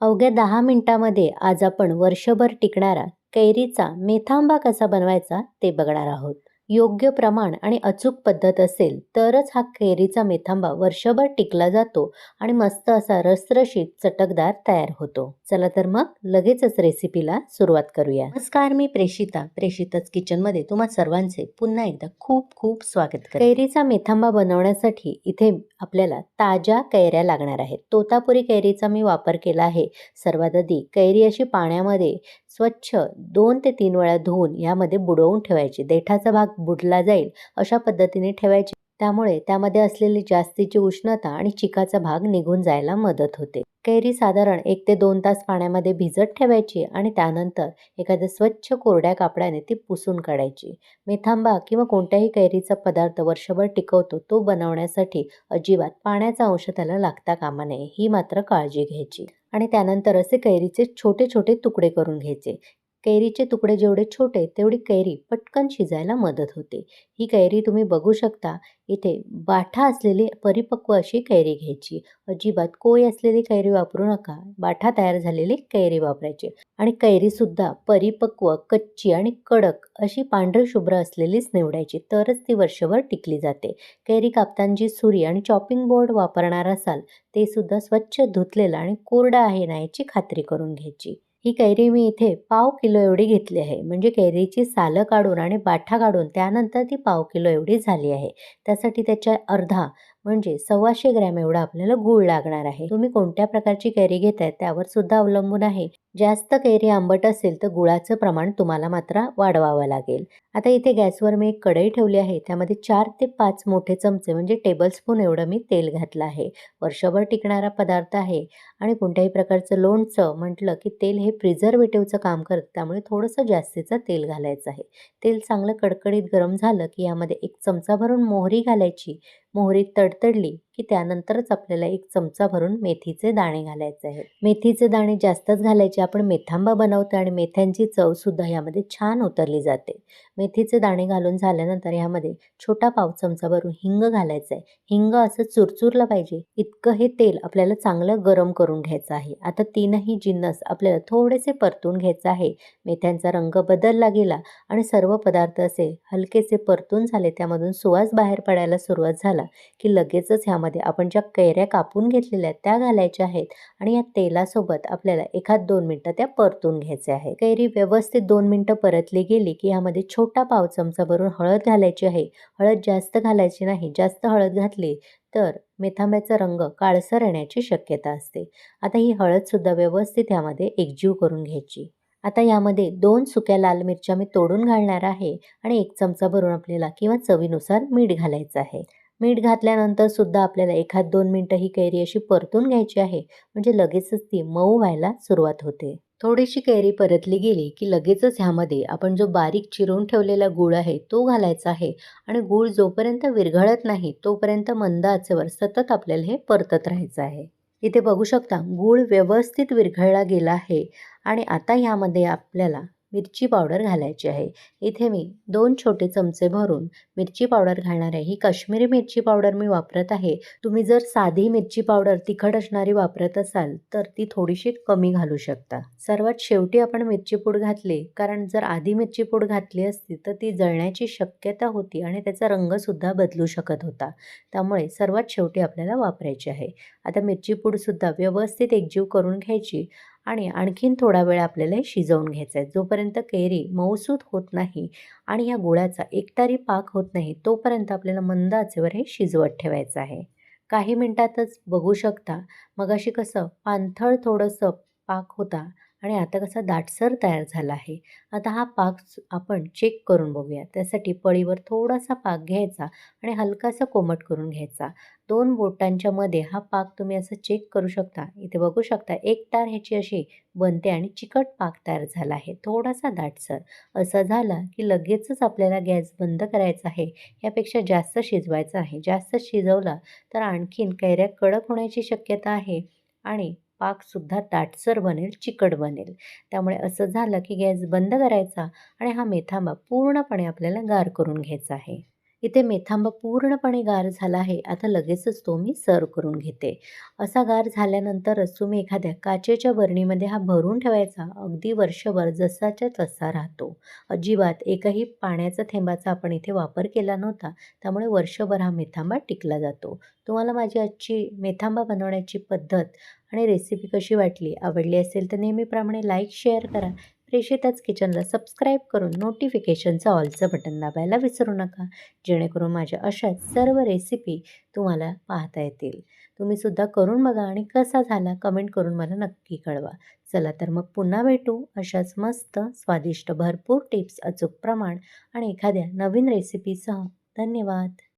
अवघ्या 10 मिनिटांमध्ये आज आपण वर्षभर टिकणारा कैरीचा मेथांबा कसा बनवायचा ते बघणार आहोत. योग्य प्रमाण आणि अचूक पद्धत असेल तरच हा कैरीचा मेथांबा वर्षभर टिकला जातो आणि मस्त असा रसरशीत चटकदार तयार होतो. चला तर मग लगेचच रेसिपीला सुरुवात करूया. नमस्कार, मी प्रेषिताच किचनमध्ये तुम्हा सर्वांचे पुन्हा एकदा खूप खूप स्वागत करते. कैरीचा मेथांबा बनवण्यासाठी इथे आपल्याला ताज्या कैऱ्या लागणार आहेत. तोतापुरी कैरीचा मी वापर केला आहे. सर्वात आधी कैरी अशी पाण्यामध्ये स्वच्छ 2 ते 3 वेळा धुवून यामध्ये बुडवून ठेवायची. देठाचा भाग बुडला जाईल अशा पद्धतीने ठेवायची. त्यामुळे त्यामध्ये असलेली जास्तीची उष्णता आणि चिकाचा भाग निघून जायला मदत होते. कैरी साधारण 1 ते 2 तास पाण्यामध्ये भिजत ठेवायची आणि त्यानंतर एखाद्या स्वच्छ कोरड्या कापडाने ती पुसून काढायची. मेथांबा किंवा कोणत्याही कैरीचा पदार्थ वर्षभर टिकवतो तो बनवण्यासाठी अजिबात पाण्याचा अंश त्याला लागता कामा नये, ही मात्र काळजी घ्यायची. आणि त्यानंतर असे कैरीचे छोटे छोटे तुकडे करून घ्यायचे. कैरीचे तुकडे जेवढे छोटे तेवढी कैरी पटकन शिजायला मदत होते. ही कैरी तुम्ही बघू शकता. इथे बाठा असलेली परिपक्व अशी कैरी घ्यायची. अजिबात कोय असलेली कैरी वापरू नका. बाठा तयार झालेली कैरी वापरायची. आणि कैरीसुद्धा परिपक्व, कच्ची आणि कडक अशी पांढरी शुभ्र असलेलीच निवडायची, तरच ती वर्षभर टिकली जाते. कैरी कापताना जी सुरी आणि चॉपिंग बोर्ड वापरणार असाल ते सुद्धा स्वच्छ धुतलेलं आणि कोरडं आहे ना याची खात्री करून घ्यायची. ही कैरी मी इथे पाव किलो एवढी घेतली आहे. म्हणजे कैरीची सालं काढून आणि बाठा काढून त्यानंतर ती पाव किलो एवढी झाली आहे. त्यासाठी त्याच्या अर्धा म्हणजे 125 ग्रॅम एवढा आपल्याला गूळ लागणार आहे. तुम्ही कोणत्या प्रकारची कैरी घेताय त्यावर सुद्धा अवलंबून आहे. जास्त कैरी आंबट असेल तर गुळाचं प्रमाण तुम्हाला मात्र वाढवावं लागेल. आता इथे गॅसवर मी एक कढई ठेवली आहे. त्यामध्ये 4 ते 5 मोठे चमचे म्हणजे टेबलस्पून एवढं मी तेल घातलं आहे. वर्षभर टिकणारा पदार्थ आहे आणि कोणत्याही प्रकारचं लोणचं म्हटलं की तेल हे प्रिझर्वेटिव्हचं काम करतं. त्यामुळे थोडंसं जास्तीचं तेल घालायचं आहे. तेल चांगलं कडकडीत गरम झालं की यामध्ये 1 चमचा भरून मोहरी घालायची. मोहरी तडतडली की त्यानंतरच आपल्याला 1 चमचा भरून मेथीचे दाणे घालायचे आहेत. मेथीचे दाणे जास्तच घालायचे. आपण मेथांबा बनवतो आणि मेथ्यांची चवसुद्धा यामध्ये छान उतरली जाते. मेथीचे दाणे घालून झाल्यानंतर यामध्ये छोटा पाव चमचा भरून हिंग घालायचं आहे. हिंग असं चुरचुरलं पाहिजे इतकं हे तेल आपल्याला चांगलं गरम करून घ्यायचं आहे. आता तीनही जिन्नस आपल्याला थोडेसे परतून घ्यायचं आहे. मेथ्यांचा रंग बदलला गेला आणि सर्व पदार्थ असे हलकेसे परतून झाले, त्यामधून सुवास बाहेर पडायला सुरुवात झाला की लगेचच ह्यामध्ये आपण ज्या कैऱ्या कापून घेतलेल्या त्या घालायच्या आहेत आणि या तेलासोबत आपल्याला 1-2 मिनिटं त्या परतून घ्यायच्या आहेत. कैरी व्यवस्थित 2 मिनिटं परतली गेली की यामध्ये छोटा पाव चमचा भरून हळद घालायची आहे. हळद जास्त घालायची नाही. जास्त हळद घातली तर मेथांब्याचा रंग काळसर येण्याची शक्यता असते. आता ही हळदसुद्धा व्यवस्थित यामध्ये एकजीव करून घ्यायची. आता यामध्ये 2 सुक्या लाल मिरच्या मी तोडून घालणार आहे आणि 1 चमचा भरून आपल्याला किंवा चवीनुसार मीठ घालायचं आहे. मीठ घातल्यानंतर सुद्धा आपल्याला 1-2 मिनिटं ही कैरी अशी परतून घ्यायची आहे. म्हणजे लगेचच ती मऊ व्हायला सुरुवात होते. थोडीशी कैरी परतली गेली की लगेचच ह्यामध्ये आपण जो बारीक चिरून ठेवलेला गूळ आहे तो घालायचा आहे आणि गूळ जोपर्यंत विरघळत नाही तोपर्यंत मंद आचेवर सतत आपल्याला हे परतत राहायचं आहे. इथे बघू शकता गूळ व्यवस्थित विरघळला गेला आहे आणि आता यामध्ये आपल्याला मिरची पावडर घालायची आहे. इथे मी 2 छोटे चमचे भरून मिरची पावडर घालणार आहे. ही काश्मीरी मिरची पावडर मी वापरत आहे. तुम्ही जर साधी मिरची पावडर तिखट असणारी वापरत असाल तर ती थोडीशी कमी घालू शकता. सर्वात शेवटी आपण मिरची पूड घातली, कारण जर आधी मिरची पूड घातली असती तर ती जळण्याची शक्यता होती आणि त्याचा रंगसुद्धा बदलू शकत होता. त्यामुळे सर्वात शेवटी आपल्याला वापरायची आहे. आता मिरची पूडसुद्धा व्यवस्थित एकजीव करून घ्यायची आणि आणखीन थोडा वेळ आपल्याला शिजवून घ्यायचं आहे. जोपर्यंत कैरी मऊसूत होत नाही आणि या गुळाचा एकतारी पाक होत नाही तोपर्यंत आपल्याला मंद आचेवर हे शिजवत ठेवायचं आहे. काही मिनिटातच बघू शकता मगाशी कसं पाणथळ थोडंसं पाक होता आणि आता कसा दाटसर तयार झाला आहे. आता हा पाक आपण चेक करून बघूया. त्यासाठी पळीवर थोडासा पाक घ्यायचा आणि हलकासा कोमट करून घ्यायचा. 2 बोटांच्या मध्ये हा पाक तुम्ही असं चेक करू शकता. इथे बघू शकता एक तार ह्याची अशी बनते आणि चिकट पाक तयार झाला आहे. थोडासा दाटसर असा झाला की लगेचच आपल्याला गॅस बंद करायचा आहे. यापेक्षा जास्त शिजवायचं आहे. जास्त शिजवला तर आणखीन कैऱ्या कडक होण्याची शक्यता आहे आणि पाकसुद्धा दाटसर बनेल, चिकट बनेल. त्यामुळे असं झालं की गॅस बंद करायचा आणि हा मेथांबा पूर्णपणे आपल्याला गार करून घ्यायचा आहे. इथे मेथांबा पूर्णपणे गार झाला आहे. आता लगेचच तो मी सर्व्ह करून घेते. असा गार झाल्यानंतरच तुम्ही एखाद्या काचेच्या बरणीमध्ये हा भरून ठेवायचा. अगदी वर्षभर जसाच्या तसा राहतो. अजिबात एकही पाण्याचा थेंबाचा आपण इथे वापर केला नव्हता. त्यामुळे वर्षभर हा मेथांबा टिकला जातो. तुम्हाला माझी आजची मेथांबा बनवण्याची पद्धत आणि रेसिपी कशी वाटली? आवडली असेल तर नेहमीप्रमाणे लाईक, शेअर करा. प्रेषिताच किचनला सबस्क्राईब करून नोटिफिकेशनचं ऑलचं बटन दाबायला विसरू नका. जेणेकरून माझ्या अशाच सर्व रेसिपी तुम्हाला पाहता येतील. तुम्हीसुद्धा करून बघा आणि कसा झाला कमेंट करून मला नक्की कळवा. चला तर मग पुन्हा भेटू अशाच मस्त, स्वादिष्ट, भरपूर टिप्स, अचूक प्रमाण आणि एखाद्या नवीन रेसिपीसह. धन्यवाद.